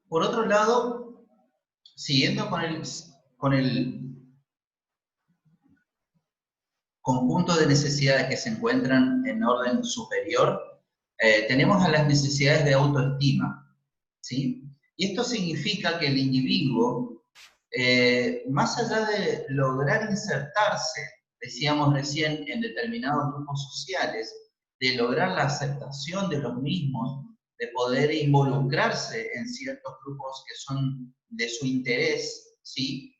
Por otro lado, siguiendo con el conjunto de necesidades que se encuentran en orden superior, tenemos a las necesidades de autoestima, ¿sí? Y esto significa que el individuo, más allá de lograr insertarse, decíamos recién, en determinados grupos sociales, de lograr la aceptación de los mismos, de poder involucrarse en ciertos grupos que son de su interés, ¿sí?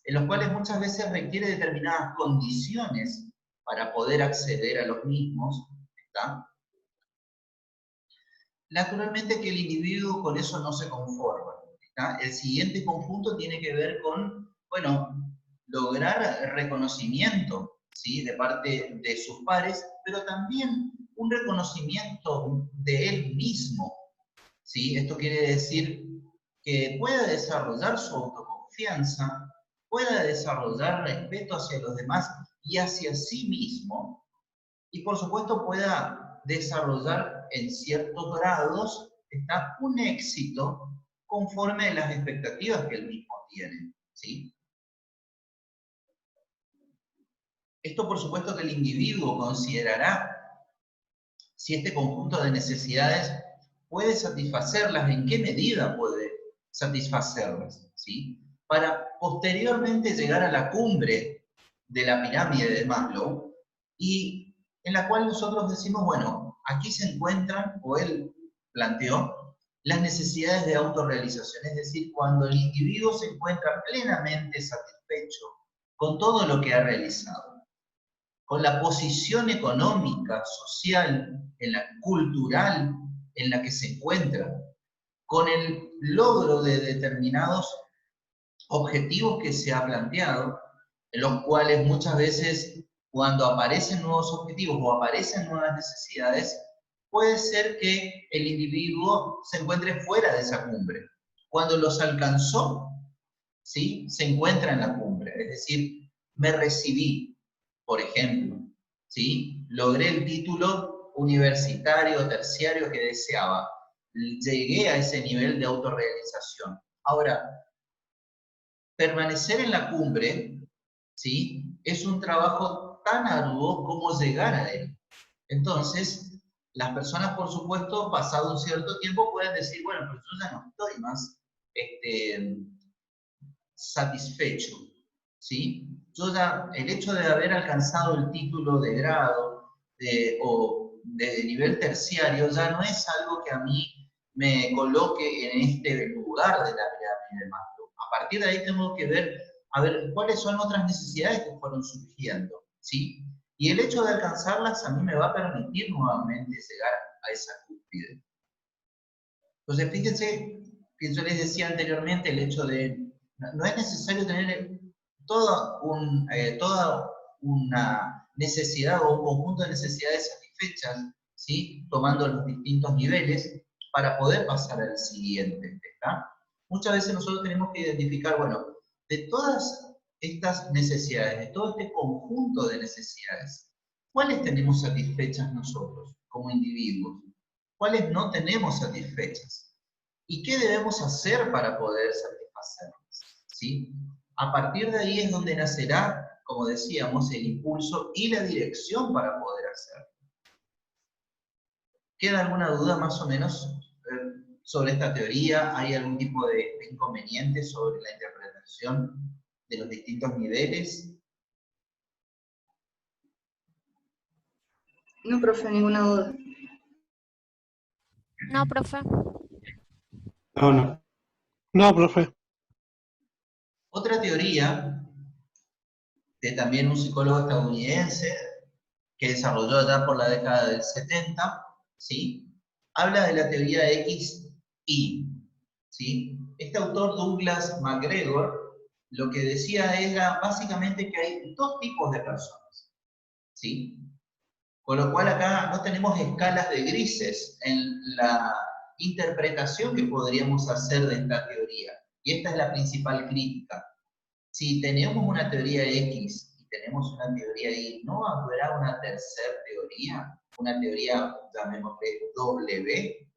En los cuales muchas veces requiere determinadas condiciones para poder acceder a los mismos, ¿está? Naturalmente que el individuo con eso no se conforma, ¿está? El siguiente conjunto tiene que ver con, bueno, lograr reconocimiento, ¿sí? De parte de sus pares, pero también un reconocimiento de él mismo, ¿sí? Esto quiere decir que pueda desarrollar su autoconfianza, pueda desarrollar respeto hacia los demás y hacia sí mismo, y por supuesto pueda desarrollar en ciertos grados está un éxito conforme a las expectativas que él mismo tiene, ¿sí? Esto por supuesto que el individuo considerará si este conjunto de necesidades puede satisfacerlas, en qué medida puede satisfacerlas, ¿sí? Para posteriormente llegar a la cumbre de la pirámide de Maslow, y en la cual nosotros decimos, bueno, aquí se encuentran, o él planteó, las necesidades de autorrealización, es decir, cuando el individuo se encuentra plenamente satisfecho con todo lo que ha realizado, con la posición económica, social, cultural en la que se encuentra, con el logro de determinados objetivos que se ha planteado, en los cuales muchas veces cuando aparecen nuevos objetivos o aparecen nuevas necesidades, puede ser que el individuo se encuentre fuera de esa cumbre. Cuando los alcanzó, ¿sí? Se encuentra en la cumbre, es decir, me recibí, por ejemplo, ¿sí? Logré el título universitario, terciario que deseaba, llegué a ese nivel de autorrealización. Ahora, permanecer en la cumbre, ¿sí? Es un trabajo tan arduo como llegar a él. Entonces, las personas, por supuesto, pasado un cierto tiempo, pueden decir, bueno, pues yo ya no estoy más satisfecho, ¿sí? Yo ya, el hecho de haber alcanzado el título de grado o de nivel terciario ya no es algo que a mí me coloque en este lugar de la pirámide de Maslow. A partir de ahí tengo que ver, a ver, cuáles son otras necesidades que fueron surgiendo, ¿sí? Y el hecho de alcanzarlas a mí me va a permitir nuevamente llegar a esa cúspide. Entonces, fíjense que yo les decía anteriormente el hecho de, no es necesario tener toda una necesidad o un conjunto de necesidades satisfechas, ¿sí? Tomando los distintos niveles para poder pasar al siguiente, ¿está? Muchas veces nosotros tenemos que identificar, bueno, de todas estas necesidades, de todo este conjunto de necesidades, ¿cuáles tenemos satisfechas nosotros como individuos? ¿Cuáles no tenemos satisfechas? ¿Y qué debemos hacer para poder satisfacerlas? ¿Sí? A partir de ahí es donde nacerá, como decíamos, el impulso y la dirección para poder hacerlo. ¿Queda alguna duda más o menos sobre esta teoría? ¿Hay algún tipo de inconveniente sobre la interpretación de los distintos niveles? No, profe, ninguna duda. No, profe. No, no. No, profe. Otra teoría de también un psicólogo estadounidense que desarrolló allá por la década del 70, ¿sí? Habla de la teoría XY, ¿sí? Este autor, Douglas McGregor, lo que decía era básicamente que hay dos tipos de personas, ¿sí? Con lo cual acá no tenemos escalas de grises en la interpretación que podríamos hacer de esta teoría. Y esta es la principal crítica. Si tenemos una teoría X y tenemos una teoría Y, ¿no habrá una tercera teoría? Una teoría, llamémosle W.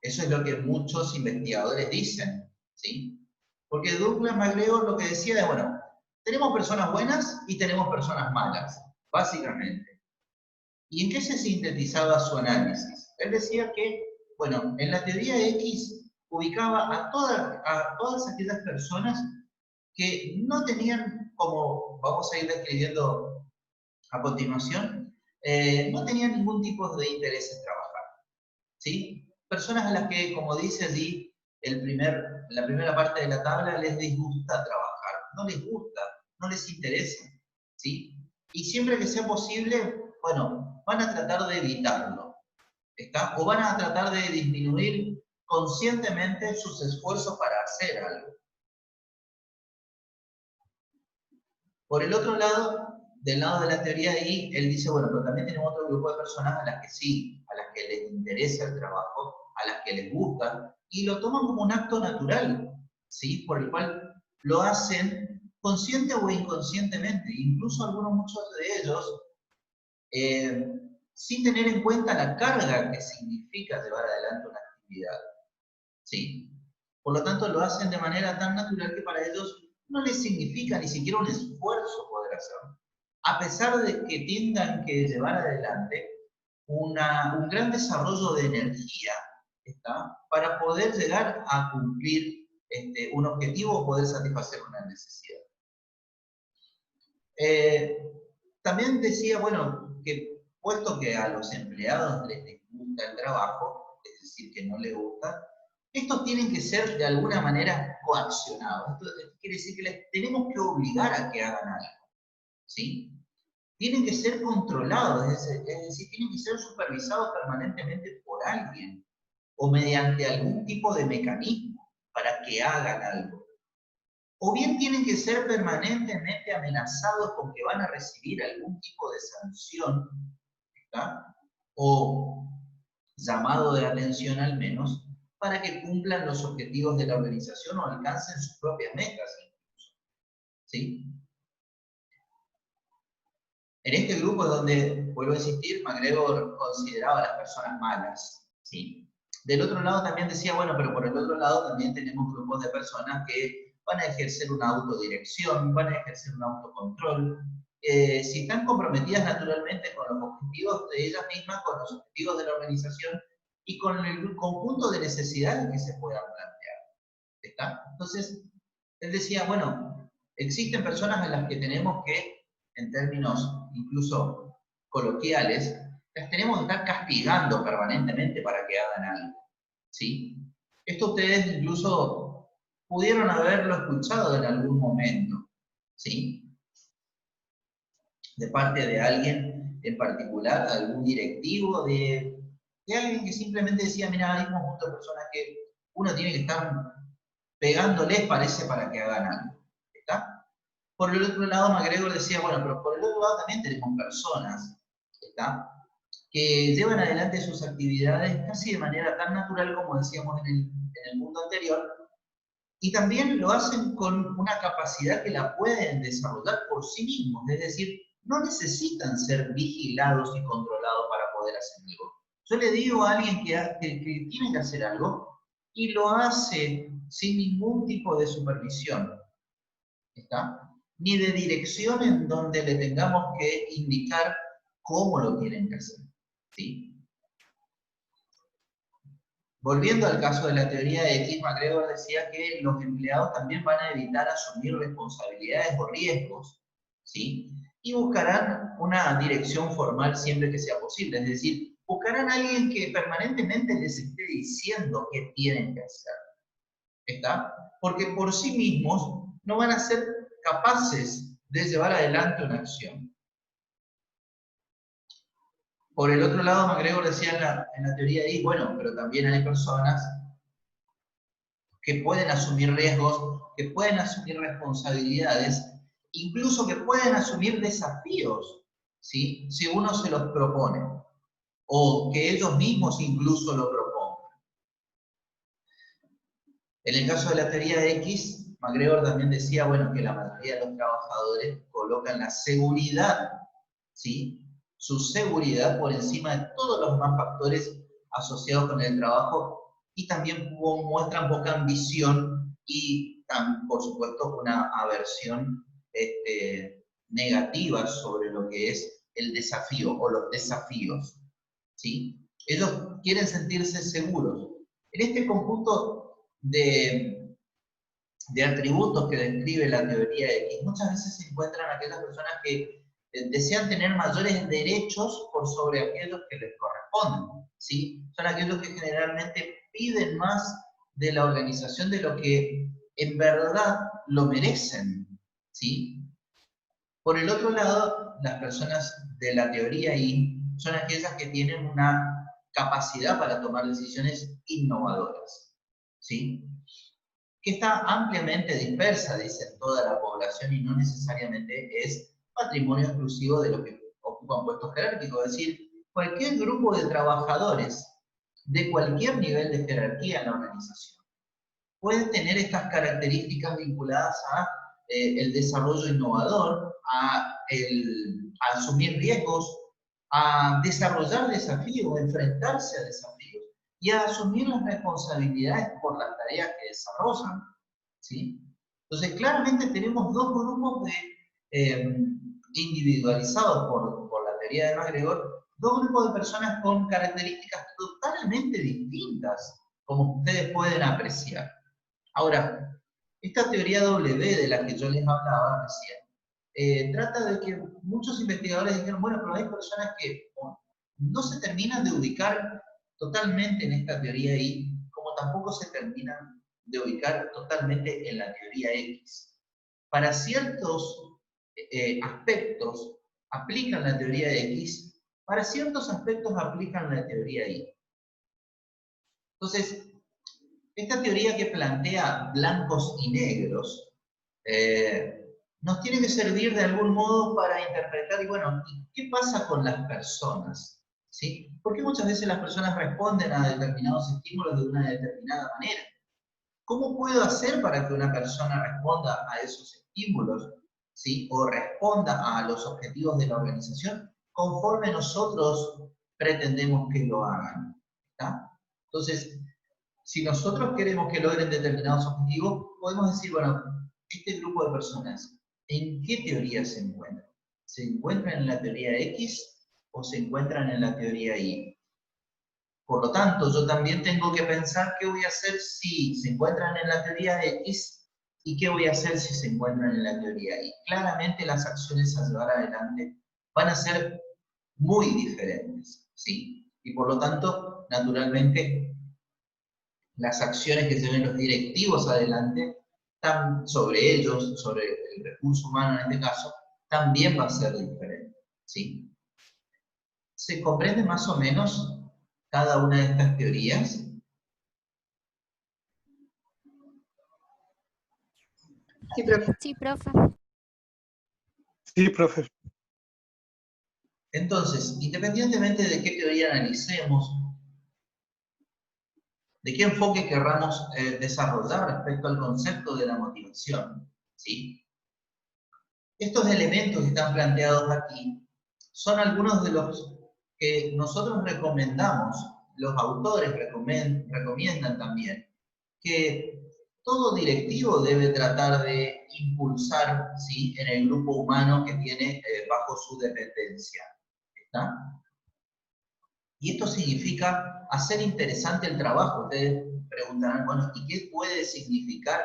Eso es lo que muchos investigadores dicen, ¿sí? Porque Douglas MacGregor lo que decía es, bueno, tenemos personas buenas y tenemos personas malas, básicamente. ¿Y en qué se sintetizaba su análisis? Él decía que, bueno, en la teoría X ubicaba a todas aquellas personas que no tenían, como vamos a ir describiendo a continuación, no tenían ningún tipo de interés en trabajar, ¿sí? Personas a las que, como dice allí la primera parte de la tabla, les disgusta trabajar, no les gusta, no les interesa, ¿sí? Y siempre que sea posible, bueno, van a tratar de evitarlo, ¿está? O van a tratar de disminuir conscientemente sus esfuerzos para hacer algo. Por el otro lado, del lado de la teoría I, él dice, bueno, pero también tenemos otro grupo de personas a las que sí, a las que les interesa el trabajo, a las que les gusta, y lo toman como un acto natural, ¿sí? Por el cual lo hacen consciente o inconscientemente, incluso muchos de ellos, sin tener en cuenta la carga que significa llevar adelante una actividad, ¿sí? Por lo tanto, lo hacen de manera tan natural que para ellos no les significa ni siquiera un esfuerzo poder hacerlo. A pesar de que tengan que llevar adelante un gran desarrollo de energía, ¿está? Para poder llegar a cumplir un objetivo o poder satisfacer una necesidad. También decía, bueno, que puesto que a los empleados les gusta el trabajo, es decir, que no les gusta, estos tienen que ser de alguna manera coaccionados. Esto quiere decir que les tenemos que obligar a que hagan algo, ¿sí? Tienen que ser controlados, es decir, tienen que ser supervisados permanentemente por alguien o mediante algún tipo de mecanismo para que hagan algo. O bien tienen que ser permanentemente amenazados con que van a recibir algún tipo de sanción, ¿está? O llamado de atención al menos, para que cumplan los objetivos de la organización o alcancen sus propias metas incluso, ¿sí? En este grupo es donde, vuelvo a insistir, MacGregor consideraba a las personas malas, ¿sí? Del otro lado también decía, bueno, pero por el otro lado también tenemos grupos de personas que van a ejercer una autodirección, van a ejercer un autocontrol, si están comprometidas naturalmente con los objetivos de ellas mismas, con los objetivos de la organización y con el conjunto de necesidades que se puedan plantear, ¿está? Entonces, él decía, bueno, existen personas a las que tenemos que, en términos incluso coloquiales, las tenemos que estar castigando permanentemente para que hagan algo, ¿sí? Esto ustedes incluso pudieron haberlo escuchado en algún momento, ¿sí? De parte de alguien en particular, algún directivo, de alguien que simplemente decía, mira, hay un conjunto de personas que uno tiene que estar pegándoles, parece, para que hagan algo, ¿está? Por el otro lado, MacGregor decía, bueno, pero por el otro lado también tenemos personas, ¿está? Que llevan adelante sus actividades casi de manera tan natural como decíamos en el mundo anterior, y también lo hacen con una capacidad que la pueden desarrollar por sí mismos, es decir, no necesitan ser vigilados y controlados para poder hacer algo. Yo le digo a alguien que tiene que hacer algo y lo hace sin ningún tipo de supervisión, ¿está? Ni de dirección en donde le tengamos que indicar cómo lo tienen que hacer, ¿sí? Volviendo al caso de la teoría de X, MacGregor decía que los empleados también van a evitar asumir responsabilidades o riesgos, ¿sí? Y buscarán una dirección formal siempre que sea posible, es decir, buscarán a alguien que permanentemente les esté diciendo qué tienen que hacer, ¿está? Porque por sí mismos no van a ser capaces de llevar adelante una acción. Por el otro lado, MacGregor decía en la teoría de I, bueno, pero también hay personas que pueden asumir riesgos, que pueden asumir responsabilidades, incluso que pueden asumir desafíos, ¿sí? Si uno se los propone, o que ellos mismos incluso lo propongan. En el caso de la teoría de X, MacGregor también decía, bueno, que la mayoría de los trabajadores colocan la seguridad, ¿sí? Su seguridad por encima de todos los demás factores asociados con el trabajo, y también muestran poca ambición y, por supuesto, una aversión negativa sobre lo que es el desafío o los desafíos, ¿sí? Ellos quieren sentirse seguros. En este conjunto de atributos que describe la teoría X, muchas veces se encuentran aquellas personas que desean tener mayores derechos por sobre aquellos que les corresponden, ¿sí? Son aquellos que generalmente piden más de la organización de lo que en verdad lo merecen, ¿sí? Por el otro lado, las personas de la teoría Y son aquellas que tienen una capacidad para tomar decisiones innovadoras, ¿sí? Que está ampliamente dispersa, dice, en toda la población y no necesariamente es patrimonio exclusivo de los que ocupan puestos jerárquicos. Es decir, cualquier grupo de trabajadores de cualquier nivel de jerarquía en la organización puede tener estas características vinculadas a el desarrollo innovador, a asumir riesgos, a desarrollar desafíos, a enfrentarse a desafíos y a asumir las responsabilidades por las tareas que desarrollan, ¿sí? Entonces, claramente tenemos dos grupos individualizados por la teoría de MacGregor, dos grupos de personas con características totalmente distintas, como ustedes pueden apreciar. Ahora, esta teoría W de la que yo les hablaba recién, trata de que muchos investigadores dijeron, bueno, pero hay personas que no se terminan de ubicar totalmente en esta teoría Y, como tampoco se terminan de ubicar totalmente en la teoría X. Para ciertos aspectos aplican la teoría X, para ciertos aspectos aplican la teoría Y. Entonces, esta teoría que plantea blancos y negros nos tiene que servir de algún modo para interpretar, y bueno, ¿qué pasa con las personas? ¿Sí? ¿Por qué muchas veces las personas responden a determinados estímulos de una determinada manera? ¿Cómo puedo hacer para que una persona responda a esos estímulos? ¿Sí? O responda a los objetivos de la organización conforme nosotros pretendemos que lo hagan. ¿Está? Entonces, si nosotros queremos que logren determinados objetivos, podemos decir, bueno, este grupo de personas, ¿en qué teoría se encuentran? ¿Se encuentran en la teoría X o se encuentran en la teoría Y? Por lo tanto, yo también tengo que pensar qué voy a hacer si se encuentran en la teoría X y qué voy a hacer si se encuentran en la teoría Y. Claramente las acciones a llevar adelante van a ser muy diferentes, ¿sí? Y por lo tanto, naturalmente, las acciones que lleven los directivos adelante, sobre ellos, sobre el recurso humano en este caso, también va a ser diferente, ¿sí? ¿Se comprende más o menos cada una de estas teorías? Sí, profe. Sí, profe. Sí, profe. Entonces, independientemente de qué teoría analicemos, de qué enfoque querramos desarrollar respecto al concepto de la motivación, ¿sí? Estos elementos que están planteados aquí son algunos de los que nosotros recomendamos, los autores recomiendan también, que todo directivo debe tratar de impulsar, ¿sí?, en el grupo humano que tiene bajo su dependencia. ¿Está? Y esto significa hacer interesante el trabajo. Ustedes preguntarán, bueno, ¿y qué puede significar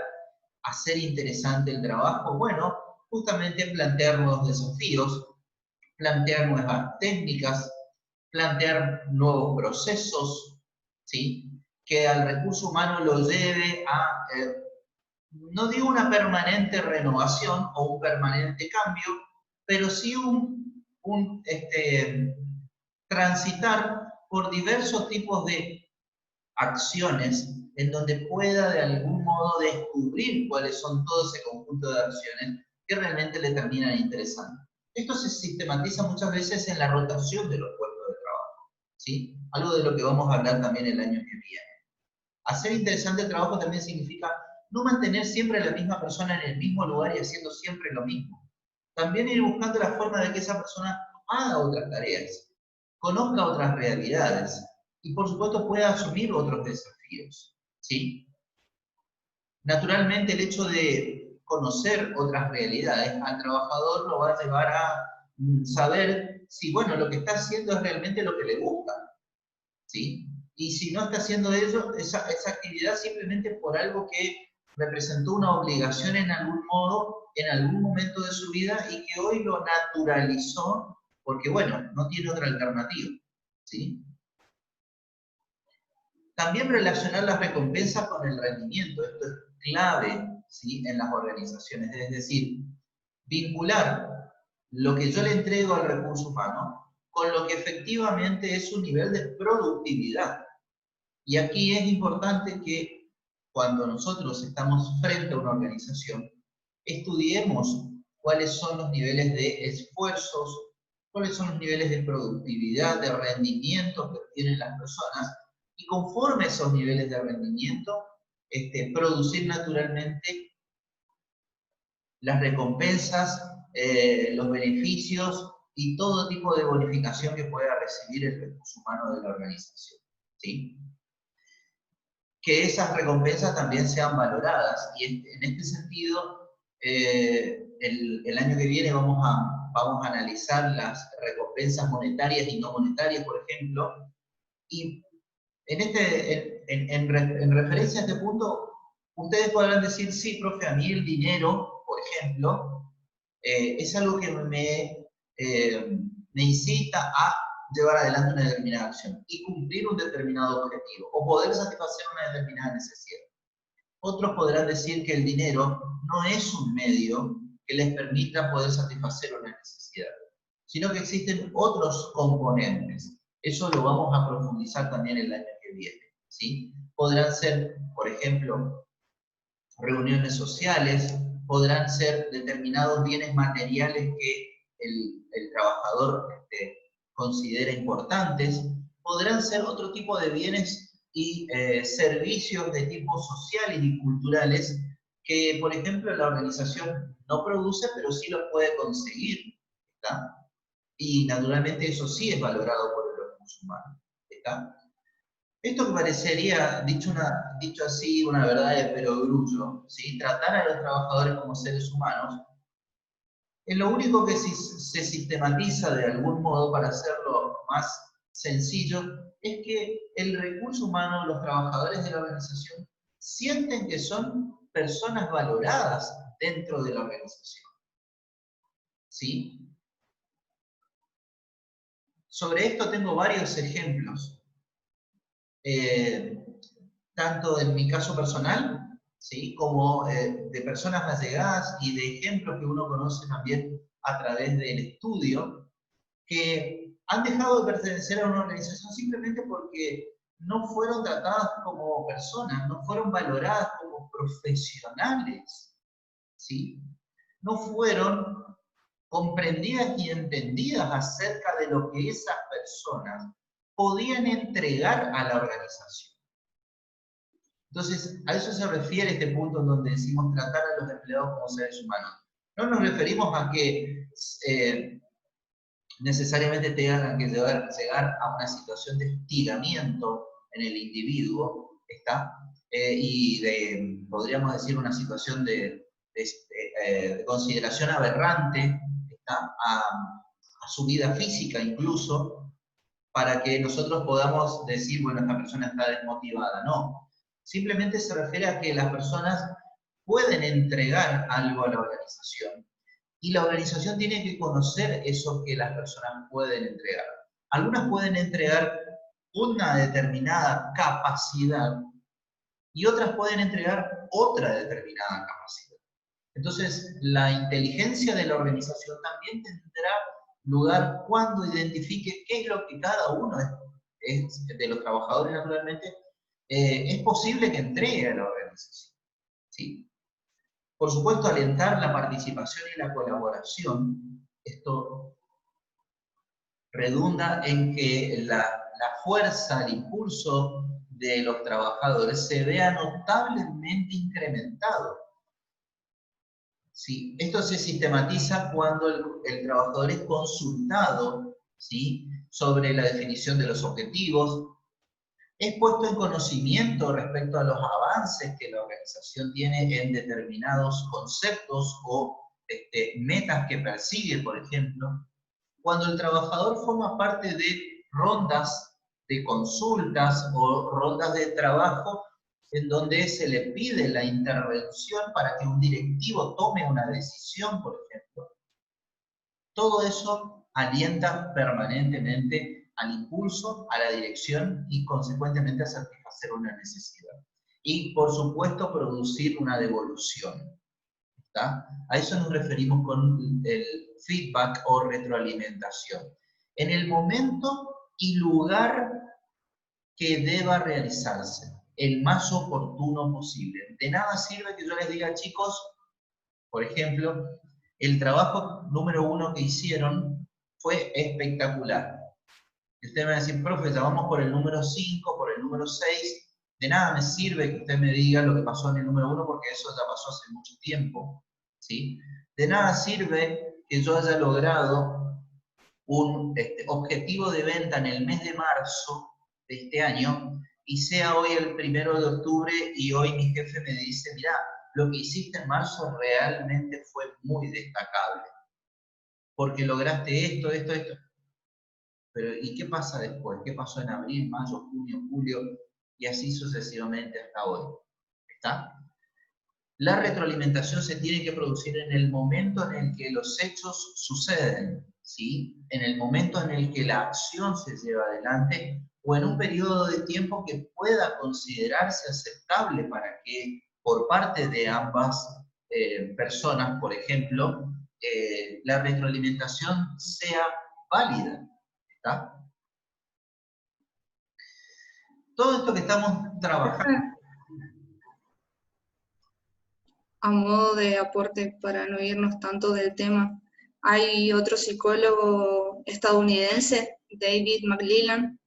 hacer interesante el trabajo? Bueno, justamente plantear nuevos desafíos, plantear nuevas técnicas, plantear nuevos procesos, ¿sí?, que al recurso humano lo lleve a, no digo una permanente renovación o un permanente cambio, pero sí transitar por diversos tipos de acciones en donde pueda de algún modo descubrir cuáles son todo ese conjunto de acciones que realmente le terminan interesando. Esto se sistematiza muchas veces en la rotación de los puestos de trabajo, ¿sí? Algo de lo que vamos a hablar también el año que viene. Hacer interesante el trabajo también significa no mantener siempre a la misma persona en el mismo lugar y haciendo siempre lo mismo. También ir buscando la forma de que esa persona haga otras tareas, conozca otras realidades y por supuesto pueda asumir otros desafíos. desafíos, ¿sí? Naturalmente, el hecho de conocer otras realidades al trabajador lo va a llevar a saber si, bueno, lo que está haciendo es realmente lo que le gusta, ¿sí? Y si no está haciendo eso, esa actividad simplemente por algo que representó una obligación en algún modo, en algún momento de su vida, y que hoy lo naturalizó, porque, bueno, no tiene otra alternativa, ¿sí? También relacionar las recompensas con el rendimiento, esto es clave, ¿sí?, en las organizaciones, es decir, vincular lo que yo le entrego al recurso humano con lo que efectivamente es su nivel de productividad. Y aquí es importante que cuando nosotros estamos frente a una organización, estudiemos cuáles son los niveles de esfuerzos, cuáles son los niveles de productividad, de rendimiento que tienen las personas, y conforme a esos niveles de rendimiento, producir naturalmente las recompensas, los beneficios y todo tipo de bonificación que pueda recibir el recurso humano de la organización, ¿sí? Que esas recompensas también sean valoradas. Y en este sentido, el año que viene vamos a analizar las recompensas monetarias y no monetarias, por ejemplo. Y en referencia a este punto, ustedes podrán decir, sí, profe, a mí el dinero, por ejemplo, es algo que me incita a llevar adelante una determinada acción y cumplir un determinado objetivo, o poder satisfacer una determinada necesidad. Otros podrán decir que el dinero no es un medio que les permita poder satisfacer una necesidad, sino que existen otros componentes. Eso lo vamos a profundizar también el año que viene, ¿sí? Podrán ser, por ejemplo, reuniones sociales, podrán ser determinados bienes materiales que el trabajador considera importantes, podrán ser otro tipo de bienes y servicios de tipo sociales y culturales que, por ejemplo, la organización no produce, pero sí los puede conseguir, ¿está? Y naturalmente eso sí es valorado por el recurso humano, ¿está? Esto que parecería, dicho así, una verdad de perogrullo, ¿sí? Tratar a los trabajadores como seres humanos, es lo único que se sistematiza de algún modo para hacerlo más sencillo, es que el recurso humano, los trabajadores de la organización, sienten que son personas valoradas dentro de la organización, ¿sí? Sobre esto tengo varios ejemplos. Tanto en mi caso personal, ¿sí?, como de personas allegadas y de ejemplos que uno conoce también a través del estudio, que han dejado de pertenecer a una organización simplemente porque no fueron tratadas como personas, no fueron valoradas como profesionales, ¿sí? No fueron comprendidas y entendidas acerca de lo que esas personas podían entregar a la organización. Entonces, a eso se refiere este punto en donde decimos tratar a los empleados como seres humanos. No nos referimos a que necesariamente tengan que llegar a una situación de hostigamiento en el individuo, ¿está? Y podríamos decir, una situación de consideración aberrante, ¿está?, a su vida física incluso, para que nosotros podamos decir, bueno, esta persona está desmotivada. No. Simplemente se refiere a que las personas pueden entregar algo a la organización y la organización tiene que conocer eso que las personas pueden entregar. Algunas pueden entregar una determinada capacidad y otras pueden entregar otra determinada capacidad. Entonces, la inteligencia de la organización también tendrá lugar cuando identifique qué es lo que cada uno de los trabajadores, naturalmente, es posible que entregue a la organización, ¿sí? Por supuesto, alentar la participación y la colaboración. Esto redunda en que la fuerza, el impulso de los trabajadores se vea notablemente incrementado. ¿Sí? Esto se sistematiza cuando el trabajador es consultado, ¿sí?, sobre la definición de los objetivos, Es puesto en conocimiento respecto a los avances que la organización tiene en determinados conceptos o metas que persigue, por ejemplo. Cuando el trabajador forma parte de rondas de consultas o rondas de trabajo en donde se le pide la intervención para que un directivo tome una decisión, por ejemplo. Todo eso alienta permanentemente al impulso, a la dirección y consecuentemente a satisfacer una necesidad. Y por supuesto producir una devolución. ¿Está? A eso nos referimos con el feedback o retroalimentación. En el momento y lugar que deba realizarse, el más oportuno posible. De nada sirve que yo les diga, chicos, por ejemplo, el trabajo número 1 que hicieron fue espectacular. Y usted me va a decir, profe, ya vamos por el número 5, por el número 6. De nada me sirve que usted me diga lo que pasó en el número 1 porque eso ya pasó hace mucho tiempo. ¿Sí? De nada sirve que yo haya logrado un objetivo de venta en el mes de marzo de este año y sea hoy el 1 de octubre y hoy mi jefe me dice, mirá, lo que hiciste en marzo realmente fue muy destacable, porque lograste esto. Pero ¿y qué pasa después? ¿Qué pasó en abril, mayo, junio, julio? Y así sucesivamente hasta hoy. ¿Está? La retroalimentación se tiene que producir en el momento en el que los hechos suceden, ¿sí? En el momento en el que la acción se lleva adelante o en un periodo de tiempo que pueda considerarse aceptable para que por parte de ambas personas, por ejemplo, la retroalimentación sea válida. ¿Está? Todo esto que estamos trabajando. A modo de aporte, para no irnos tanto del tema, hay otro psicólogo estadounidense, David McLellan,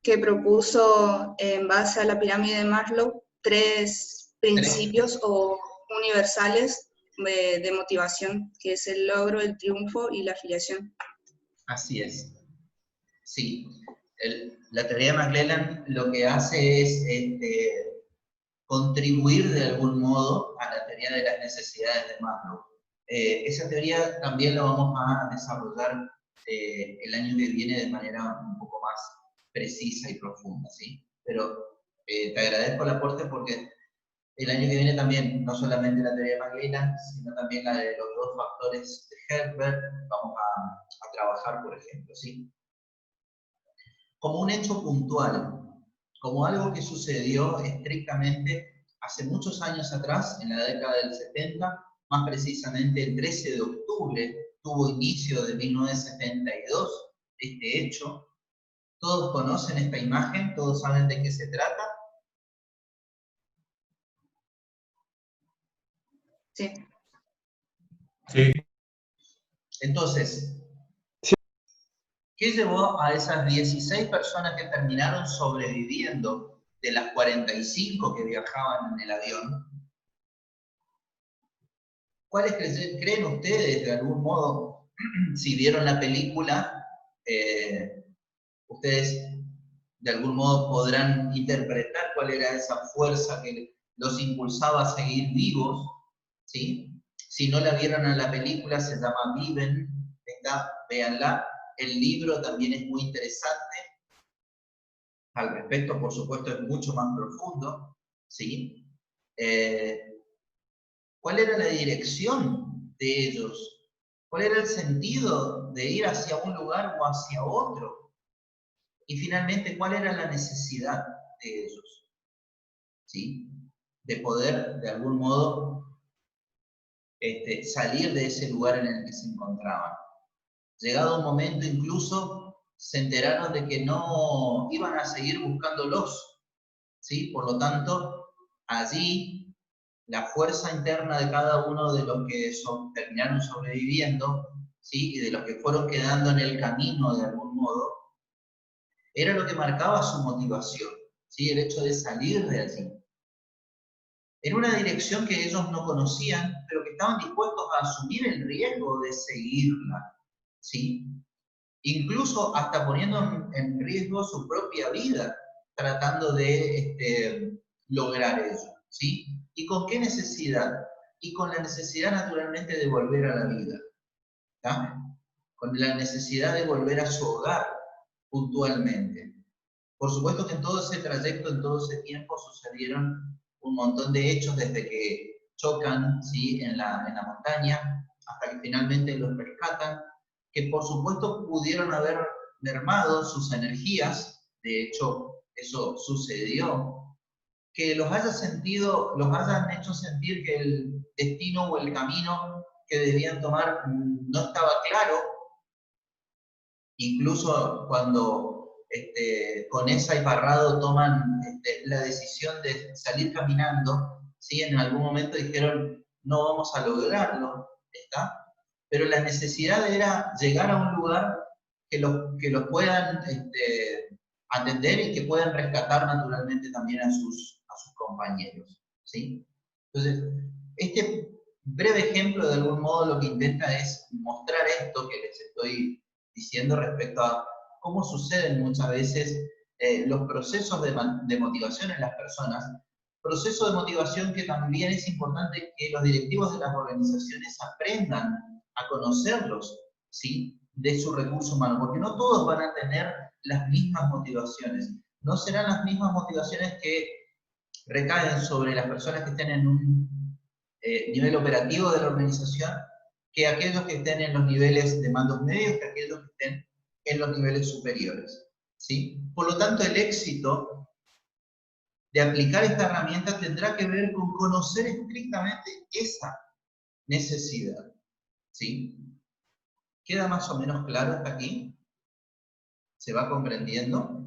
que propuso, en base a la pirámide de Maslow, 3 principios o universales de motivación, que es el logro, el triunfo y la afiliación. Así es. Sí. La teoría de McLellan lo que hace es contribuir de algún modo a la teoría de las necesidades de Maslow. Esa teoría también la vamos a desarrollar el año que viene de manera un poco más precisa y profunda, ¿sí? Pero te agradezco el aporte porque el año que viene también, no solamente la teoría de McLellan, sino también la de los 2 factores de Herbert, vamos a trabajar, por ejemplo, ¿sí? Como un hecho puntual, como algo que sucedió estrictamente hace muchos años atrás, en la década del 70, más precisamente el 13 de octubre, tuvo inicio de 1972 este hecho. ¿Todos conocen esta imagen? ¿Todos saben de qué se trata? Sí. Sí. Entonces, ¿qué llevó a esas 16 personas que terminaron sobreviviendo de las 45 que viajaban en el avión? ¿Cuáles creen ustedes, de algún modo, si vieron la película, ustedes de algún modo podrán interpretar cuál era esa fuerza que los impulsaba a seguir vivos? ¿Sí? Si no la vieron en la película, se llama Viven, véanla. El libro también es muy interesante. Al respecto, por supuesto, es mucho más profundo. ¿Sí? ¿Cuál era la dirección de ellos? ¿Cuál era el sentido de ir hacia un lugar o hacia otro? Y finalmente, ¿cuál era la necesidad de ellos? ¿Sí? De poder, de algún modo, salir de ese lugar en el que se encontraban. Llegado un momento, incluso, se enteraron de que no iban a seguir buscándolos. ¿Sí? Por lo tanto, allí la fuerza interna de cada uno de los que terminaron sobreviviendo, ¿sí? Y de los que fueron quedando en el camino de algún modo, era lo que marcaba su motivación, ¿sí? El hecho de salir de allí. En una dirección que ellos no conocían, pero que estaban dispuestos a asumir el riesgo de seguirla, ¿sí? Incluso hasta poniendo en riesgo su propia vida, tratando de lograr ello, ¿sí? ¿Y con qué necesidad? Y con la necesidad naturalmente de volver a la vida, ¿tá? Con la necesidad de volver a su hogar puntualmente. Por supuesto que en todo ese trayecto, en todo ese tiempo, sucedieron un montón de hechos desde que chocan, ¿sí?, en la montaña hasta que finalmente los rescatan, que por supuesto pudieron haber mermado sus energías. De hecho, eso sucedió. Que los haya sentido, los hayan hecho sentir que el destino o el camino que debían tomar no estaba claro. Incluso cuando Conesa y Parrado toman la decisión de salir caminando, ¿sí?, en algún momento dijeron, no vamos a lograrlo, ¿está? Pero la necesidad era llegar a un lugar que los puedan atender y que puedan rescatar naturalmente también a sus compañeros, ¿sí? Entonces, este breve ejemplo de algún modo lo que intenta es mostrar esto que les estoy diciendo respecto a cómo suceden muchas veces los procesos de motivación en las personas, proceso de motivación que también es importante que los directivos de las organizaciones aprendan a conocerlos, ¿sí?, de su recurso humano, porque no todos van a tener las mismas motivaciones, no serán las mismas motivaciones que recaen sobre las personas que estén en un nivel operativo de la organización, que aquellos que estén en los niveles de mandos medios, que aquellos que estén en los niveles superiores, ¿sí? Por lo tanto, el éxito de aplicar esta herramienta tendrá que ver con conocer estrictamente esa necesidad, ¿sí? ¿Queda más o menos claro hasta aquí? ¿Se va comprendiendo?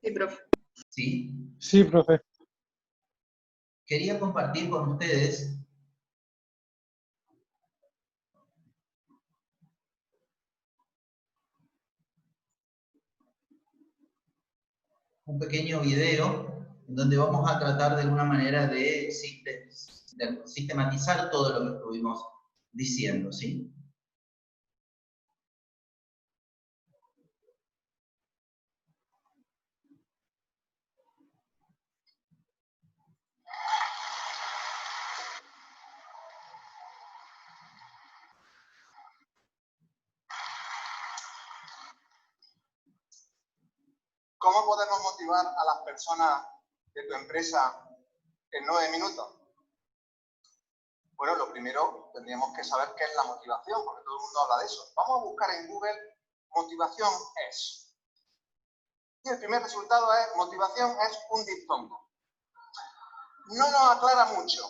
Sí, profe. ¿Sí? Sí, profe. Quería compartir con ustedes un pequeño video en donde vamos a tratar de alguna manera de sistematizar todo lo que estuvimos diciendo, ¿sí? ¿Cómo podemos motivar a las personas de tu empresa en 9 minutos? Bueno, lo primero tendríamos que saber qué es la motivación, porque todo el mundo habla de eso. Vamos a buscar en Google motivación es. Y el primer resultado es motivación es un diptongo. No nos aclara mucho,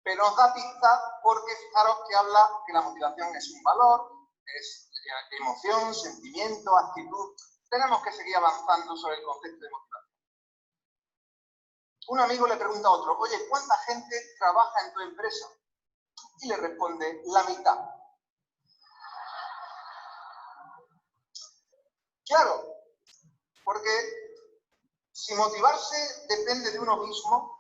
pero nos da pistas porque fijaros que habla que la motivación es un valor, es emoción, sentimiento, actitud. Tenemos que seguir avanzando sobre el concepto de motivación. Un amigo le pregunta a otro, oye, ¿cuánta gente trabaja en tu empresa? Y le responde, la mitad. Claro, porque si motivarse depende de uno mismo,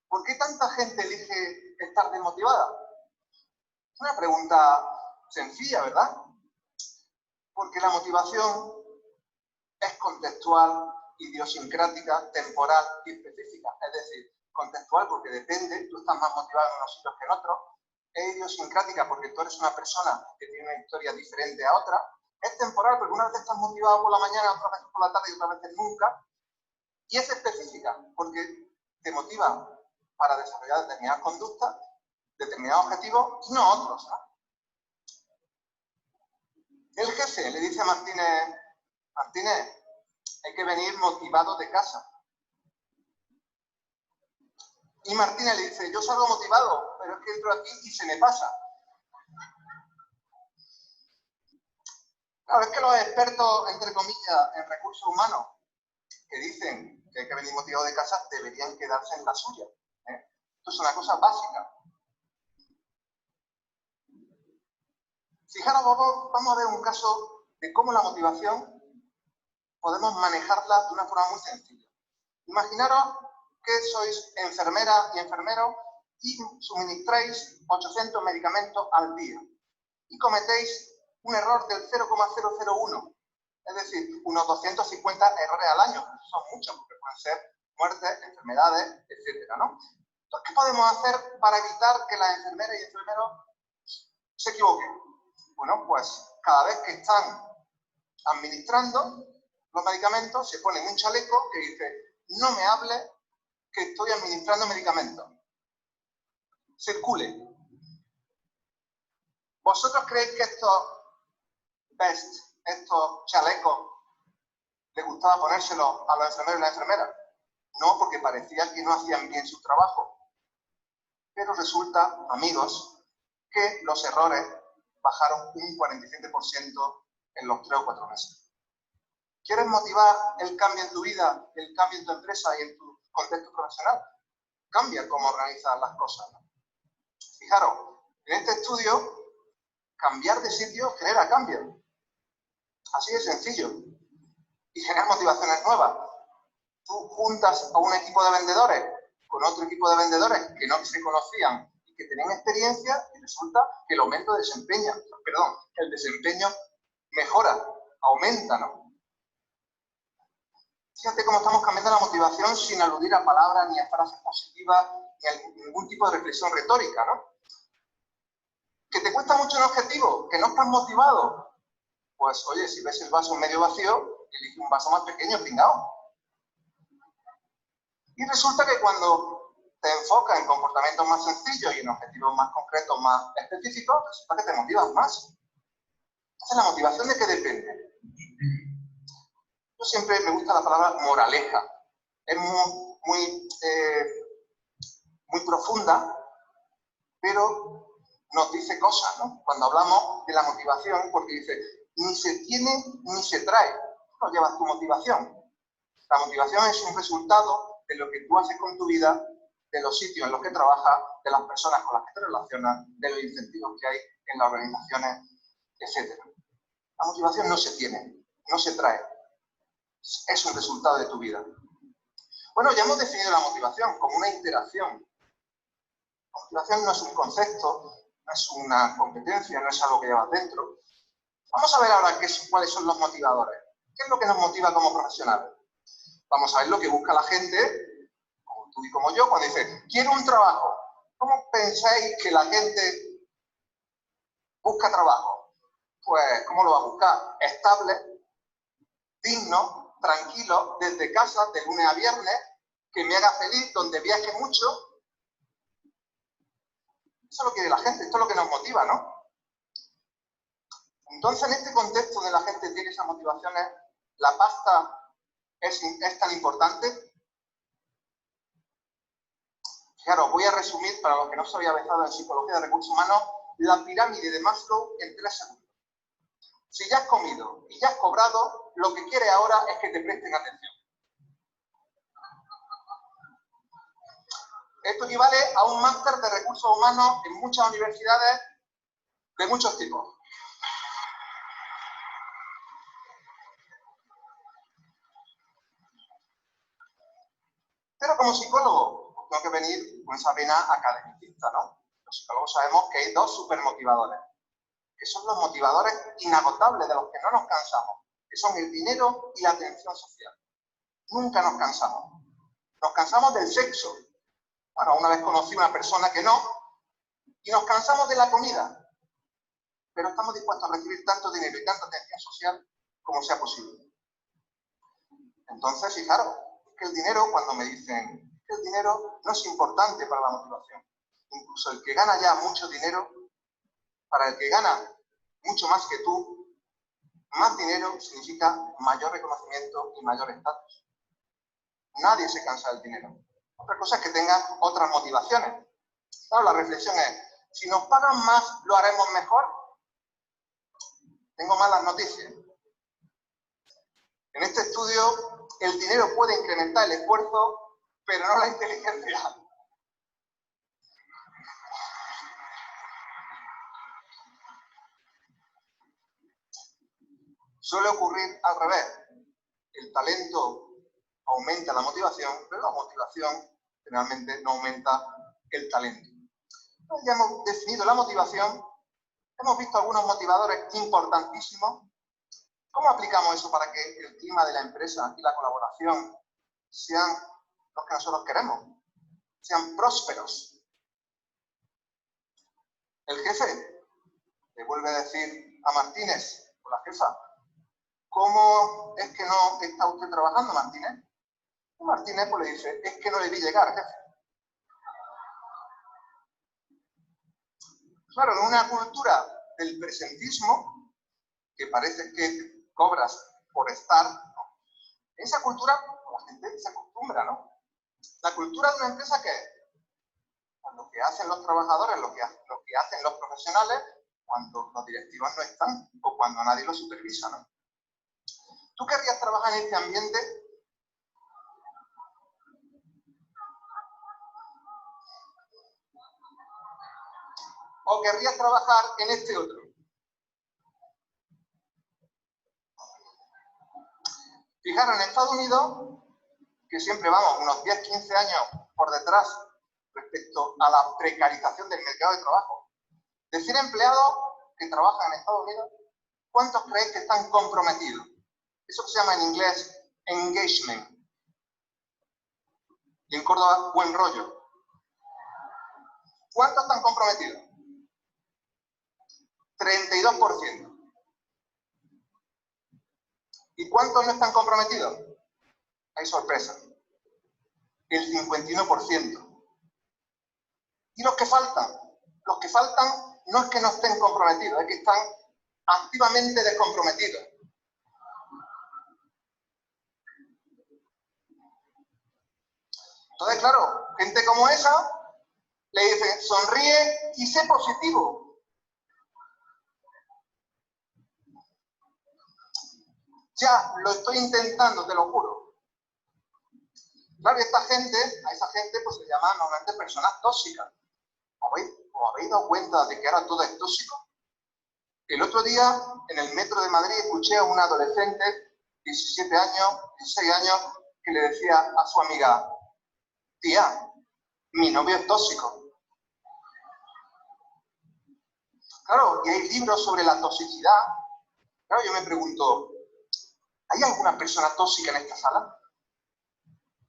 ¿por qué tanta gente elige estar desmotivada? Es una pregunta sencilla, ¿verdad? Porque la motivación es contextual, idiosincrática, temporal y específica. Es decir, contextual porque depende, tú estás más motivado en unos sitios que en otros. Es idiosincrática porque tú eres una persona que tiene una historia diferente a otra. Es temporal porque una vez estás motivado por la mañana, otra vez por la tarde y otra vez nunca. Y es específica porque te motiva para desarrollar determinadas conductas, determinados objetivos y no otros, ¿no? El jefe le dice a Martínez, Martínez, hay que venir motivado de casa. Y Martínez le dice, yo salgo motivado, pero es que entro aquí y se me pasa. Claro, es que los expertos, entre comillas, en recursos humanos, que dicen que hay que venir motivado de casa, deberían quedarse en la suya. Esto es una cosa básica. Fijaros, vamos a ver un caso de cómo la motivación podemos manejarla de una forma muy sencilla. Imaginaros que sois enfermera y enfermero y suministráis 800 medicamentos al día y cometéis un error del 0,001. Es decir, unos 250 errores al año. Son muchos, porque pueden ser muertes, enfermedades, etcétera, ¿no? Entonces, ¿qué podemos hacer para evitar que las enfermeras y enfermeros se equivoquen? Bueno, pues cada vez que están administrando los medicamentos, se ponen un chaleco que dice: no me hable que estoy administrando medicamentos. Circule. ¿Vosotros creéis que estos chalecos, les gustaba ponérselos a los enfermeros y las enfermeras? No, porque parecía que no hacían bien su trabajo. Pero resulta, amigos, que los errores bajaron un 47% en los 3 o 4 meses. ¿Quieres motivar el cambio en tu vida, el cambio en tu empresa y en tu contexto profesional? Cambia cómo organizas las cosas, ¿no? Fijaros, en este estudio, cambiar de sitio genera cambio. Así de sencillo. Y genera motivaciones nuevas. Tú juntas a un equipo de vendedores con otro equipo de vendedores que no se conocían y que tenían experiencia, y resulta que el aumento de desempeño, que el desempeño mejora, aumenta, ¿no? Fíjate cómo estamos cambiando la motivación sin aludir a palabras, ni a frases positivas, ni a ningún tipo de reflexión retórica, ¿no? ¿Que te cuesta mucho un objetivo? ¿Que no estás motivado? Pues, oye, si ves el vaso medio vacío, elige un vaso más pequeño, pringao. Y resulta que cuando te enfocas en comportamientos más sencillos y en objetivos más concretos, más específicos, resulta que te motivas más. Entonces, ¿la motivación de qué depende? Yo siempre me gusta la palabra moraleja. Es muy profunda, pero nos dice cosas, ¿no? Cuando hablamos de la motivación, porque dice, ni se tiene ni se trae. No llevas tu motivación. La motivación es un resultado de lo que tú haces con tu vida, de los sitios en los que trabajas, de las personas con las que te relacionas, de los incentivos que hay en las organizaciones, etc. La motivación no se tiene, no se trae. Es un resultado de tu vida. Bueno, ya hemos definido la motivación como una interacción. La motivación no es un concepto, no es una competencia, no es algo que llevas dentro. Vamos a ver ahora cuáles son los motivadores. ¿Qué es lo que nos motiva como profesionales? Vamos a ver lo que busca la gente, como tú y como yo, cuando dice, quiero un trabajo. ¿Cómo pensáis que la gente busca trabajo? Pues, ¿cómo lo va a buscar? Estable, digno, tranquilo, desde casa, de lunes a viernes, que me haga feliz, donde viaje mucho. Eso lo quiere la gente, esto es lo que nos motiva, ¿no? Entonces, en este contexto donde la gente tiene esas motivaciones, la pasta es tan importante. Fijaros, voy a resumir, para los que no se había avanzado en psicología de recursos humanos, la pirámide de Maslow en 3 segundos. Si ya has comido y ya has cobrado, lo que quieres ahora es que te presten atención. Esto equivale a un máster de recursos humanos en muchas universidades de muchos tipos. Pero como psicólogo, tengo que venir con esa vena academicista, ¿no? Los psicólogos sabemos que hay 2 supermotivadores, que son los motivadores inagotables de los que no nos cansamos, que son el dinero y la atención social. Nunca nos cansamos. Nos cansamos del sexo. Bueno, una vez conocí a una persona que no, y nos cansamos de la comida. Pero estamos dispuestos a recibir tanto dinero y tanta atención social como sea posible. Entonces, fijaros, que el dinero, cuando me dicen que el dinero no es importante para la motivación, incluso el que gana ya mucho dinero, para el que gana mucho más que tú, más dinero significa mayor reconocimiento y mayor estatus. Nadie se cansa del dinero. Otra cosa es que tengan otras motivaciones. Claro, la reflexión es, si nos pagan más, ¿lo haremos mejor? Tengo malas noticias. En este estudio, el dinero puede incrementar el esfuerzo, pero no la inteligencia. Suele ocurrir al revés. El talento aumenta la motivación, pero la motivación generalmente no aumenta el talento. Entonces, ya hemos definido la motivación, hemos visto algunos motivadores importantísimos ¿Cómo aplicamos eso para que el clima de la empresa y la colaboración sean los que nosotros queremos? Sean prósperos. El jefe le vuelve a decir a Martínez, o la jefa, ¿cómo es que no está usted trabajando, Martínez? Y Martínez pues le dice, es que no le vi llegar, jefe. Claro, en una cultura del presentismo, que parece que cobras por estar, ¿no? En esa cultura la gente se acostumbra, ¿no? La cultura de una empresa, ¿qué es? Pues lo que hacen los trabajadores, lo que hacen los profesionales cuando los directivos no están o cuando nadie los supervisa, ¿no? ¿Tú querrías trabajar en este ambiente? ¿O querrías trabajar en este otro? Fijaros, en Estados Unidos, que siempre vamos unos 10-15 años por detrás respecto a la precarización del mercado de trabajo. De 100 empleados que trabajan en Estados Unidos, ¿cuántos creéis que están comprometidos? Eso se llama en inglés engagement. Y en Córdoba, buen rollo. ¿Cuántos están comprometidos? 32%. ¿Y cuántos no están comprometidos? Hay sorpresa. El 51%. ¿Y los que faltan? Los que faltan no es que no estén comprometidos, es que están activamente descomprometidos. Entonces, claro, gente como esa le dice, sonríe y sé positivo. Ya lo estoy intentando, te lo juro. Claro, y a esa gente pues se llama normalmente personas tóxicas. ¿Os habéis dado cuenta de que ahora todo es tóxico? El otro día, en el metro de Madrid, escuché a un adolescente, 17 años, 16 años, que le decía a su amiga, tía, mi novio es tóxico. Claro, y hay libros sobre la toxicidad. Claro, yo me pregunto, ¿hay alguna persona tóxica en esta sala?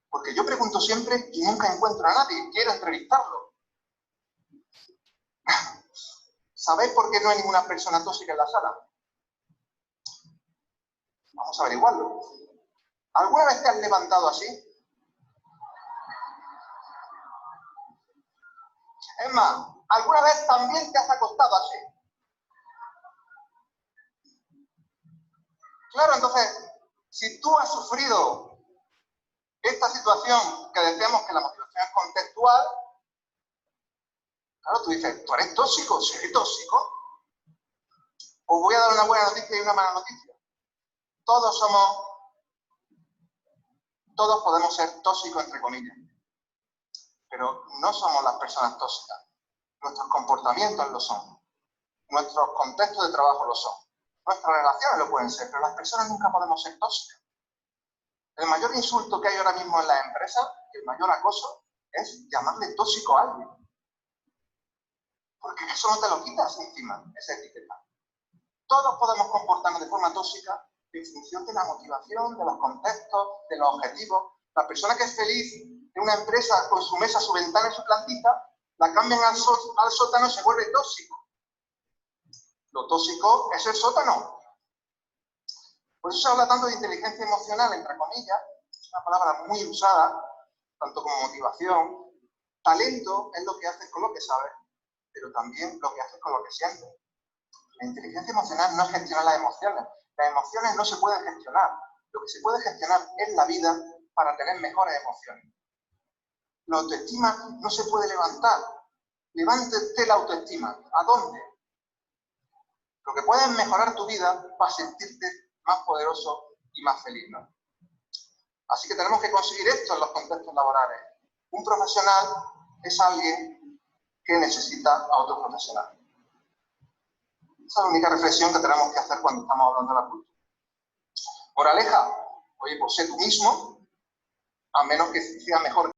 Porque yo pregunto siempre y nunca encuentro a nadie. Quiero entrevistarlo. ¿Sabéis por qué no hay ninguna persona tóxica en la sala? Vamos a averiguarlo. ¿Alguna vez te has levantado así? Es más, ¿alguna vez también te has acostado así? Claro, entonces, si tú has sufrido esta situación que decíamos que la motivación es contextual, claro, tú dices, ¿tú eres tóxico? ¿Soy tóxico? Os voy a dar una buena noticia y una mala noticia. Todos podemos ser tóxicos, entre comillas. Pero no somos las personas tóxicas. Nuestros comportamientos lo son. Nuestros contextos de trabajo lo son. Nuestras relaciones lo pueden ser, pero las personas nunca podemos ser tóxicas. El mayor insulto que hay ahora mismo en las empresas, el mayor acoso, es llamarle tóxico a alguien. Porque eso no te lo quitas encima, esa etiqueta. Todos podemos comportarnos de forma tóxica en función de la motivación, de los contextos, de los objetivos. La persona que es feliz en una empresa con su mesa, su ventana y su plantita, la cambian al sótano y se vuelve tóxico. Lo tóxico es el sótano. Por eso se habla tanto de inteligencia emocional, entre comillas, es una palabra muy usada, tanto como motivación. Talento es lo que haces con lo que sabes, pero también lo que haces con lo que sientes. La inteligencia emocional no es gestionar las emociones. Las emociones no se pueden gestionar. Lo que se puede gestionar es la vida para tener mejores emociones. La autoestima no se puede levantar. Levántate la autoestima. ¿A dónde? Lo que puedes mejorar tu vida para sentirte más poderoso y más feliz, ¿no? Así que tenemos que conseguir esto en los contextos laborales. Un profesional es alguien que necesita a otro profesional. Esa es la única reflexión que tenemos que hacer cuando estamos hablando de la cultura. Moraleja, oye, pues sé tú mismo, a menos que sea mejor